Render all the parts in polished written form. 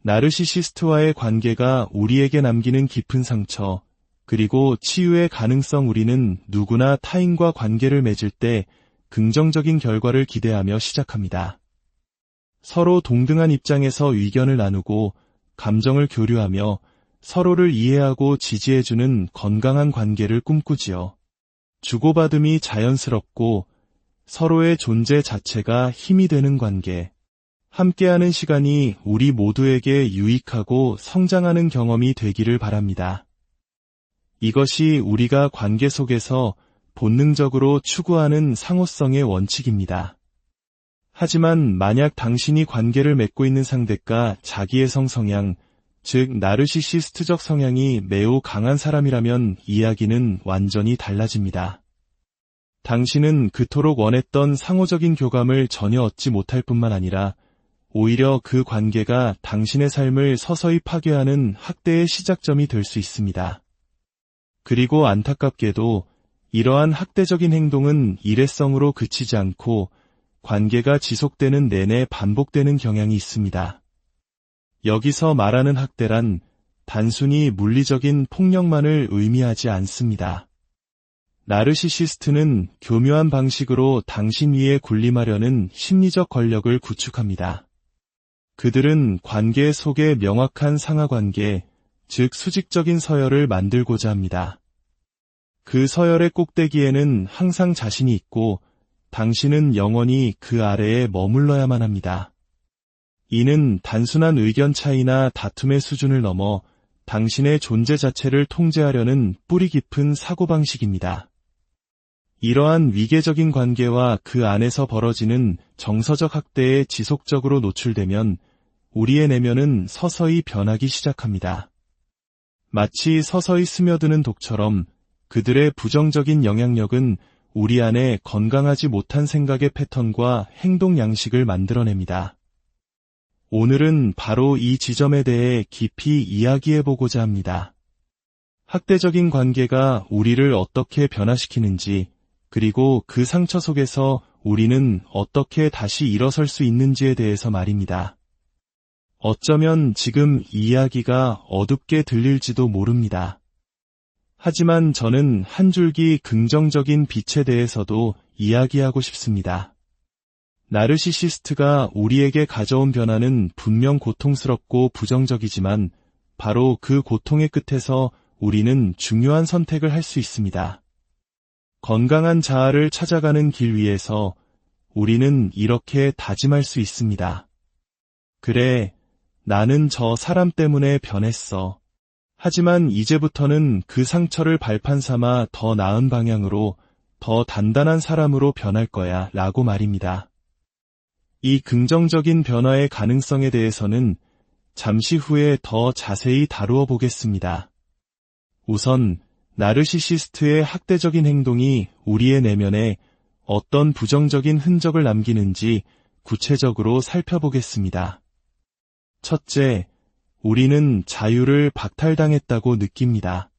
나르시시스트와의 관계가 우리에게 남기는 깊은 상처, 그리고 치유의 가능성. 우리는 누구나 타인과 관계를 맺을 때 긍정적인 결과를 기대하며 시작합니다. 서로 동등한 입장에서 의견을 나누고 감정을 교류하며 서로를 이해하고 지지해주는 건강한 관계를 꿈꾸지요. 주고받음이 자연스럽고 서로의 존재 자체가 힘이 되는 관계. 함께하는 시간이 우리 모두에게 유익하고 성장하는 경험이 되기를 바랍니다. 이것이 우리가 관계 속에서 본능적으로 추구하는 상호성의 원칙입니다. 하지만 만약 당신이 관계를 맺고 있는 상대가 자기애성 성향, 즉 나르시시스트적 성향이 매우 강한 사람이라면 이야기는 완전히 달라집니다. 당신은 그토록 원했던 상호적인 교감을 전혀 얻지 못할 뿐만 아니라 오히려 그 관계가 당신의 삶을 서서히 파괴하는 학대의 시작점이 될 수 있습니다. 그리고 안타깝게도 이러한 학대적인 행동은 일회성으로 그치지 않고 관계가 지속되는 내내 반복되는 경향이 있습니다. 여기서 말하는 학대란 단순히 물리적인 폭력만을 의미하지 않습니다. 나르시시스트는 교묘한 방식으로 당신 위에 군림하려는 심리적 권력을 구축합니다. 그들은 관계 속에 명확한 상하관계, 즉 수직적인 서열을 만들고자 합니다. 그 서열의 꼭대기에는 항상 자신이 있고 당신은 영원히 그 아래에 머물러야만 합니다. 이는 단순한 의견 차이나 다툼의 수준을 넘어 당신의 존재 자체를 통제하려는 뿌리 깊은 사고방식입니다. 이러한 위계적인 관계와 그 안에서 벌어지는 정서적 학대에 지속적으로 노출되면 우리의 내면은 서서히 변하기 시작합니다. 마치 서서히 스며드는 독처럼 그들의 부정적인 영향력은 우리 안에 건강하지 못한 생각의 패턴과 행동 양식을 만들어냅니다. 오늘은 바로 이 지점에 대해 깊이 이야기해보고자 합니다. 학대적인 관계가 우리를 어떻게 변화시키는지, 그리고 그 상처 속에서 우리는 어떻게 다시 일어설 수 있는지에 대해서 말입니다. 어쩌면 지금 이야기가 어둡게 들릴지도 모릅니다. 하지만 저는 한 줄기 긍정적인 빛에 대해서도 이야기하고 싶습니다. 나르시시스트가 우리에게 가져온 변화는 분명 고통스럽고 부정적이지만 바로 그 고통의 끝에서 우리는 중요한 선택을 할 수 있습니다. 건강한 자아를 찾아가는 길 위에서 우리는 이렇게 다짐할 수 있습니다. 그래, 나는 저 사람 때문에 변했어. 하지만 이제부터는 그 상처를 발판 삼아 더 나은 방향으로, 더 단단한 사람으로 변할 거야 라고 말입니다. 이 긍정적인 변화의 가능성에 대해서는 잠시 후에 더 자세히 다루어 보겠습니다. 우선 나르시시스트의 학대적인 행동이 우리의 내면에 어떤 부정적인 흔적을 남기는지 구체적으로 살펴보겠습니다. 첫째, 우리는 자유를 박탈당했다고 느낍니다.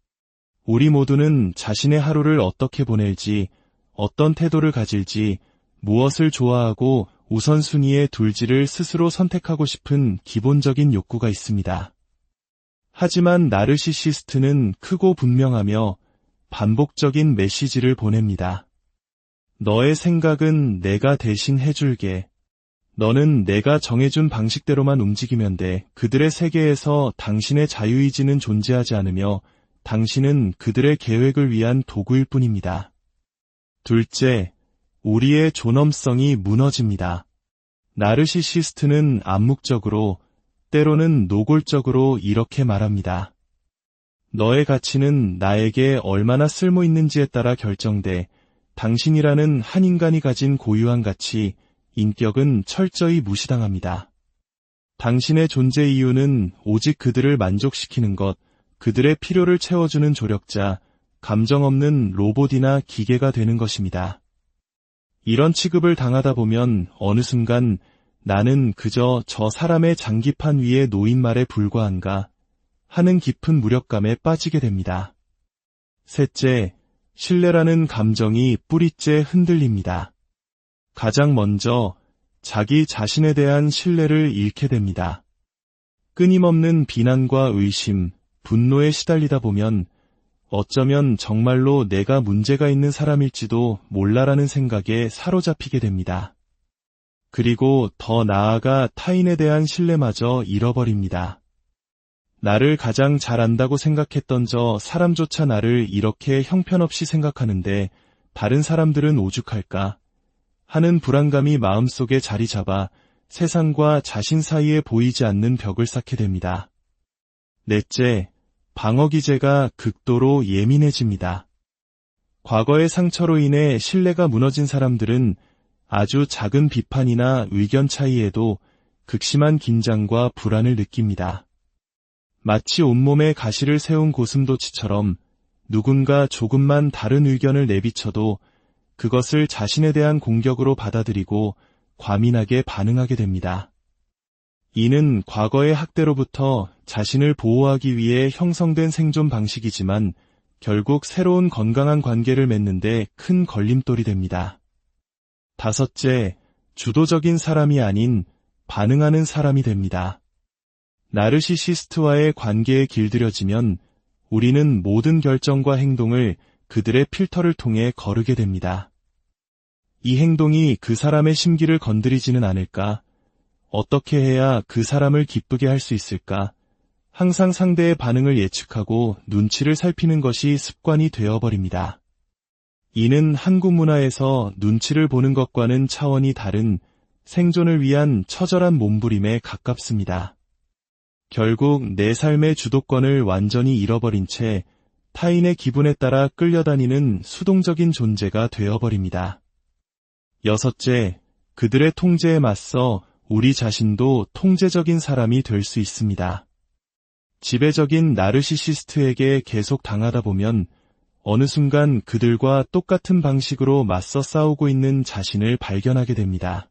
우리 모두는 자신의 하루를 어떻게 보낼지, 어떤 태도를 가질지, 무엇을 좋아하고 우선순위에 둘지를 스스로 선택하고 싶은 기본적인 욕구가 있습니다. 하지만 나르시시스트는 크고 분명하며 반복적인 메시지를 보냅니다. 너의 생각은 내가 대신 해줄게. 너는 내가 정해준 방식대로만 움직이면 돼. 그들의 세계에서 당신의 자유의지는 존재하지 않으며 당신은 그들의 계획을 위한 도구일 뿐입니다. 둘째, 우리의 존엄성이 무너집니다. 나르시시스트는 암묵적으로, 때로는 노골적으로 이렇게 말합니다. 너의 가치는 나에게 얼마나 쓸모있는지에 따라 결정돼. 당신이라는 한 인간이 가진 고유한 가치, 인격은 철저히 무시당합니다. 당신의 존재 이유는 오직 그들을 만족시키는 것, 그들의 필요를 채워주는 조력자, 감정 없는 로봇이나 기계가 되는 것입니다. 이런 취급을 당하다 보면 어느 순간 나는 그저 저 사람의 장기판 위에 놓인 말에 불과한가 하는 깊은 무력감에 빠지게 됩니다. 셋째, 신뢰라는 감정이 뿌리째 흔들립니다. 가장 먼저 자기 자신에 대한 신뢰를 잃게 됩니다. 끊임없는 비난과 의심, 분노에 시달리다 보면 어쩌면 정말로 내가 문제가 있는 사람일지도 몰라라는 생각에 사로잡히게 됩니다. 그리고 더 나아가 타인에 대한 신뢰마저 잃어버립니다. 나를 가장 잘 안다고 생각했던 저 사람조차 나를 이렇게 형편없이 생각하는데 다른 사람들은 오죽할까 하는 불안감이 마음속에 자리 잡아 세상과 자신 사이에 보이지 않는 벽을 쌓게 됩니다. 넷째, 방어기제가 극도로 예민해집니다. 과거의 상처로 인해 신뢰가 무너진 사람들은 아주 작은 비판이나 의견 차이에도 극심한 긴장과 불안을 느낍니다. 마치 온몸에 가시를 세운 고슴도치처럼 누군가 조금만 다른 의견을 내비쳐도 그것을 자신에 대한 공격으로 받아들이고 과민하게 반응하게 됩니다. 이는 과거의 학대로부터 자신을 보호하기 위해 형성된 생존 방식이지만 결국 새로운 건강한 관계를 맺는데 큰 걸림돌이 됩니다. 다섯째, 주도적인 사람이 아닌 반응하는 사람이 됩니다. 나르시시스트와의 관계에 길들여지면 우리는 모든 결정과 행동을 그들의 필터를 통해 거르게 됩니다. 이 행동이 그 사람의 심기를 건드리지는 않을까? 어떻게 해야 그 사람을 기쁘게 할 수 있을까? 항상 상대의 반응을 예측하고 눈치를 살피는 것이 습관이 되어버립니다. 이는 한국 문화에서 눈치를 보는 것과는 차원이 다른 생존을 위한 처절한 몸부림에 가깝습니다. 결국 내 삶의 주도권을 완전히 잃어버린 채 타인의 기분에 따라 끌려다니는 수동적인 존재가 되어버립니다. 여섯째, 그들의 통제에 맞서 우리 자신도 통제적인 사람이 될 수 있습니다. 지배적인 나르시시스트에게 계속 당하다 보면 어느 순간 그들과 똑같은 방식으로 맞서 싸우고 있는 자신을 발견하게 됩니다.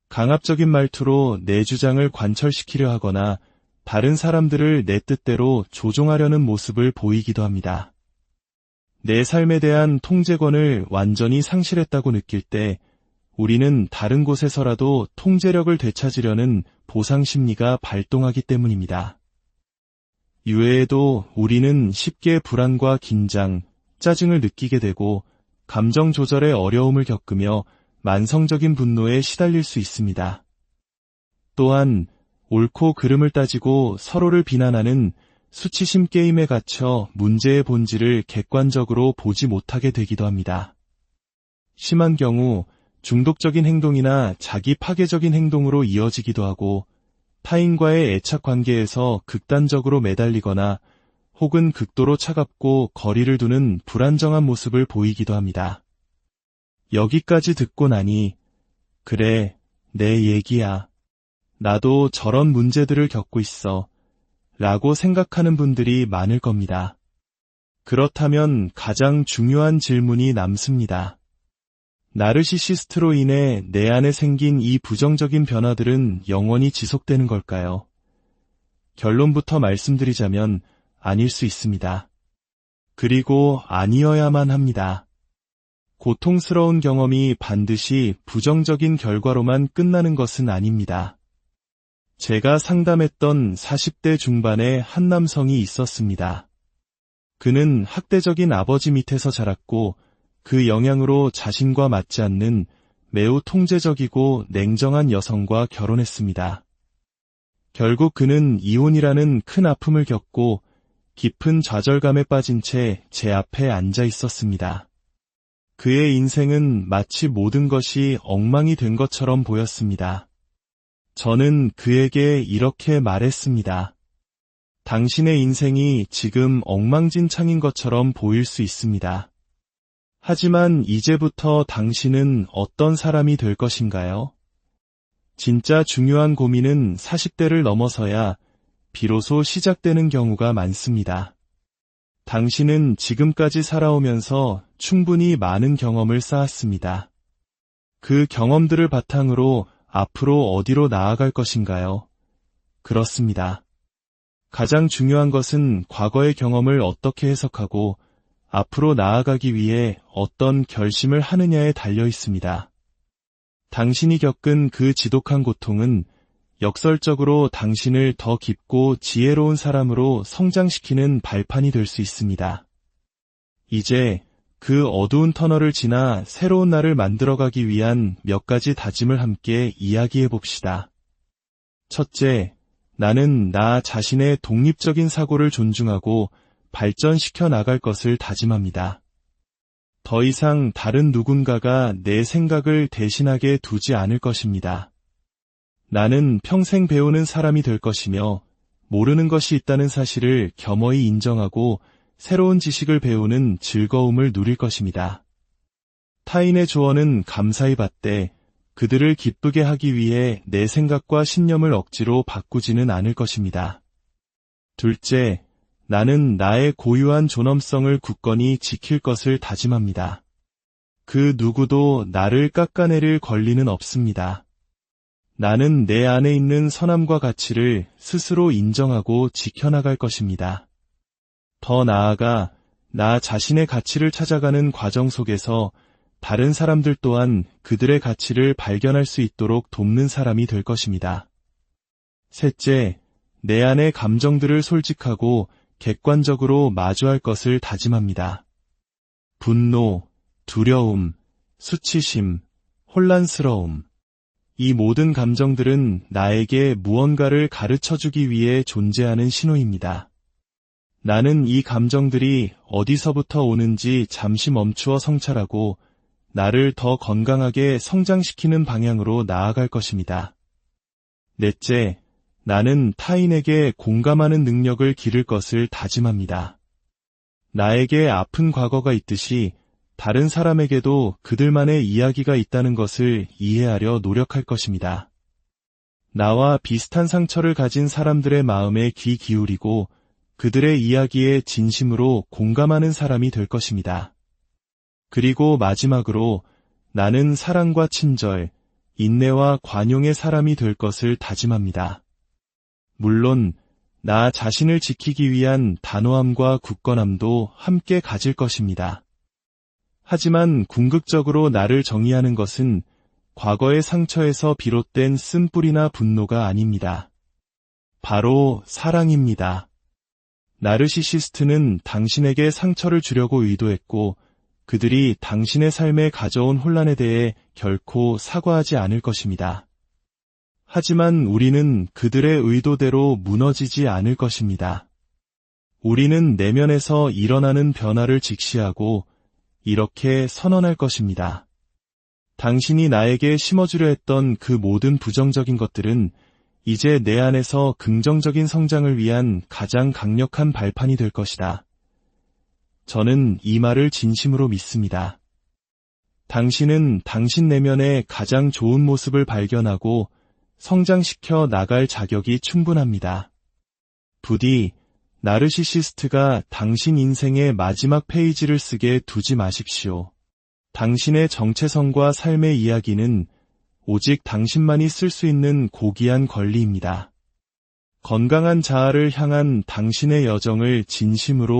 강압적인 말투로 내 주장을 관철시키려 하거나 다른 사람들을 내 뜻대로 조종하려는 모습을 보이기도 합니다. 내 삶에 대한 통제권을 완전히 상실했다고 느낄 때 우리는 다른 곳에서라도 통제력을 되찾으려는 보상 심리가 발동하기 때문입니다. 이외에도 우리는 쉽게 불안과 긴장, 짜증을 느끼게 되고 감정 조절에 어려움을 겪으며 만성적인 분노에 시달릴 수 있습니다. 또한 옳고 그름을 따지고 서로를 비난하는 수치심 게임에 갇혀 문제의 본질을 객관적으로 보지 못하게 되기도 합니다. 심한 경우 중독적인 행동이나 자기 파괴적인 행동으로 이어지기도 하고 타인과의 애착 관계에서 극단적으로 매달리거나 혹은 극도로 차갑고 거리를 두는 불안정한 모습을 보이기도 합니다. 여기까지 듣고 나니 그래, 내 얘기야. 나도 저런 문제들을 겪고 있어. 라고 생각하는 분들이 많을 겁니다. 그렇다면 가장 중요한 질문이 남습니다. 나르시시스트로 인해 내 안에 생긴 이 부정적인 변화들은 영원히 지속되는 걸까요? 결론부터 말씀드리자면 아닐 수 있습니다. 그리고 아니어야만 합니다. 고통스러운 경험이 반드시 부정적인 결과로만 끝나는 것은 아닙니다. 제가 상담했던 40대 중반의 한 남성이 있었습니다. 그는 학대적인 아버지 밑에서 자랐고 그 영향으로 자신과 맞지 않는 매우 통제적이고 냉정한 여성과 결혼했습니다. 결국 그는 이혼이라는 큰 아픔을 겪고 깊은 좌절감에 빠진 채 제 앞에 앉아 있었습니다. 그의 인생은 마치 모든 것이 엉망이 된 것처럼 보였습니다. 저는 그에게 이렇게 말했습니다. 당신의 인생이 지금 엉망진창인 것처럼 보일 수 있습니다. 하지만 이제부터 당신은 어떤 사람이 될 것인가요? 진짜 중요한 고민은 40대를 넘어서야 비로소 시작되는 경우가 많습니다. 당신은 지금까지 살아오면서 충분히 많은 경험을 쌓았습니다. 그 경험들을 바탕으로 앞으로 어디로 나아갈 것인가요? 그렇습니다. 가장 중요한 것은 과거의 경험을 어떻게 해석하고 앞으로 나아가기 위해 어떤 결심을 하느냐에 달려 있습니다. 당신이 겪은 그 지독한 고통은 역설적으로 당신을 더 깊고 지혜로운 사람으로 성장시키는 발판이 될 수 있습니다. 이제 그 어두운 터널을 지나 새로운 나를 만들어가기 위한 몇 가지 다짐을 함께 이야기해 봅시다. 첫째, 나는 나 자신의 독립적인 사고를 존중하고 발전시켜 나갈 것을 다짐합니다. 더 이상 다른 누군가가 내 생각을 대신하게 두지 않을 것입니다. 나는 평생 배우는 사람이 될 것이며 모르는 것이 있다는 사실을 겸허히 인정하고 새로운 지식을 배우는 즐거움을 누릴 것입니다. 타인의 조언은 감사히 받되 그들을 기쁘게 하기 위해 내 생각과 신념을 억지로 바꾸지는 않을 것입니다. 둘째, 나는 나의 고유한 존엄성을 굳건히 지킬 것을 다짐합니다. 그 누구도 나를 깎아내릴 권리는 없습니다. 나는 내 안에 있는 선함과 가치를 스스로 인정하고 지켜나갈 것입니다. 더 나아가 나 자신의 가치를 찾아가는 과정 속에서 다른 사람들 또한 그들의 가치를 발견할 수 있도록 돕는 사람이 될 것입니다. 셋째, 내 안의 감정들을 솔직하고 객관적으로 마주할 것을 다짐합니다. 분노, 두려움, 수치심, 혼란스러움. 이 모든 감정들은 나에게 무언가를 가르쳐주기 위해 존재하는 신호입니다. 나는 이 감정들이 어디서부터 오는지 잠시 멈추어 성찰하고 나를 더 건강하게 성장시키는 방향으로 나아갈 것입니다. 넷째, 나는 타인에게 공감하는 능력을 기를 것을 다짐합니다. 나에게 아픈 과거가 있듯이 다른 사람에게도 그들만의 이야기가 있다는 것을 이해하려 노력할 것입니다. 나와 비슷한 상처를 가진 사람들의 마음에 귀 기울이고 그들의 이야기에 진심으로 공감하는 사람이 될 것입니다. 그리고 마지막으로 나는 사랑과 친절, 인내와 관용의 사람이 될 것을 다짐합니다. 물론 나 자신을 지키기 위한 단호함과 굳건함도 함께 가질 것입니다. 하지만 궁극적으로 나를 정의하는 것은 과거의 상처에서 비롯된 쓴뿌리나 분노가 아닙니다. 바로 사랑입니다. 나르시시스트는 당신에게 상처를 주려고 의도했고 그들이 당신의 삶에 가져온 혼란에 대해 결코 사과하지 않을 것입니다. 하지만 우리는 그들의 의도대로 무너지지 않을 것입니다. 우리는 내면에서 일어나는 변화를 직시하고 이렇게 선언할 것입니다. 당신이 나에게 심어주려 했던 그 모든 부정적인 것들은 이제 내 안에서 긍정적인 성장을 위한 가장 강력한 발판이 될 것이다. 저는 이 말을 진심으로 믿습니다. 당신은 당신 내면의 가장 좋은 모습을 발견하고 성장시켜 나갈 자격이 충분합니다. 부디 나르시시스트가 당신 인생의 마지막 페이지를 쓰게 두지 마십시오. 당신의 정체성과 삶의 이야기는 오직 당신만이 쓸 수 있는 고귀한 권리입니다. 건강한 자아를 향한 당신의 여정을 진심으로